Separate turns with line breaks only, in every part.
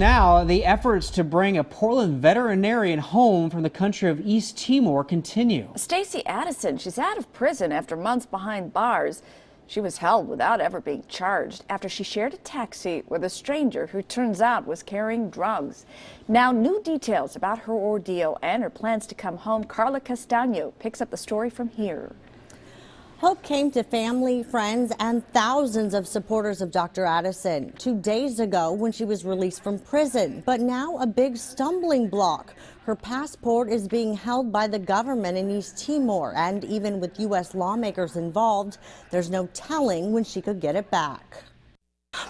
now, the efforts to bring a Portland veterinarian home from the country of East Timor continue.
Stacey Addison, she's out of prison after months behind bars. She was held without ever being charged after she shared a taxi with a stranger who turns out was carrying drugs. Now, new details about her ordeal and her plans to come home. Carla Castaño picks up the story from here.
Hope came to family, friends, and thousands of supporters of Dr. Addison 2 days ago when she was released from prison. But now a big stumbling block. Her passport is being held by the government in East Timor, and even with U.S. lawmakers involved, there's no telling when she could get it back.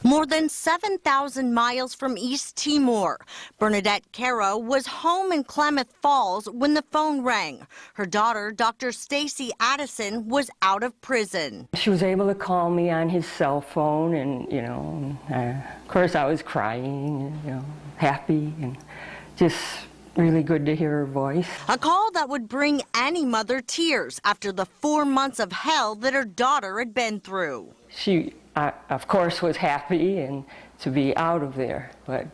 More than 7,000 miles from East Timor, Bernadette Caro was home in Klamath Falls when the phone rang. Her daughter, Dr. Stacey Addison, was out of prison.
She was able to call me on his cell phone, and, of course I was crying, happy, and just really good to hear her voice.
A call that would bring any mother tears after the 4 months of hell that her daughter had been through.
She, of course, was happy and to be out of there, but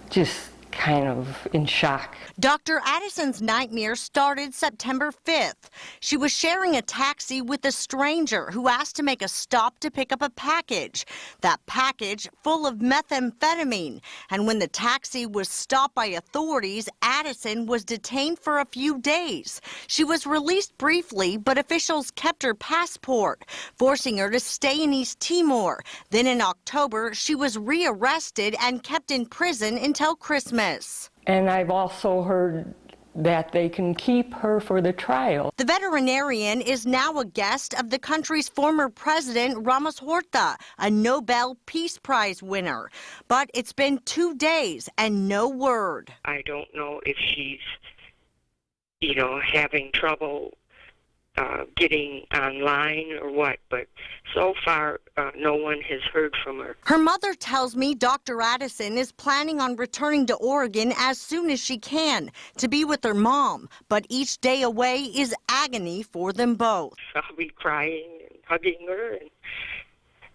just kind of in shock.
Dr. Addison's nightmare started September 5th. She was sharing a taxi with a stranger who asked to make a stop to pick up a package. That package full of methamphetamine. And when the taxi was stopped by authorities, Addison was detained for a few days. She was released briefly, but officials kept her passport, forcing her to stay in East Timor. Then in October, she was rearrested and kept in prison until Christmas.
And I've also heard that they can keep her for the trial.
The veterinarian is now a guest of the country's former president, Ramos Horta, a Nobel Peace Prize winner. But it's been 2 days and no word.
I don't know if she's, having trouble getting online or what, but so far no one has heard from her.
Her mother tells me Dr. Addison is planning on returning to Oregon as soon as she can to be with her mom, but each day away is agony for them both.
I'll be crying and hugging her,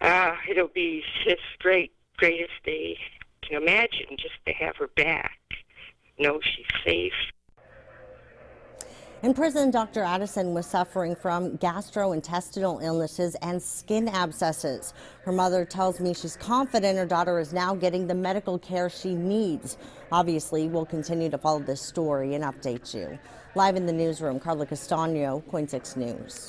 and it'll be just greatest day you can imagine, just to have her back, know she's safe.
In prison, Dr. Addison was suffering from gastrointestinal illnesses and skin abscesses. Her mother tells me she's confident her daughter is now getting the medical care she needs. Obviously, we'll continue to follow this story and update you. Live in the newsroom, Carla Castaño, KOIN 6 News.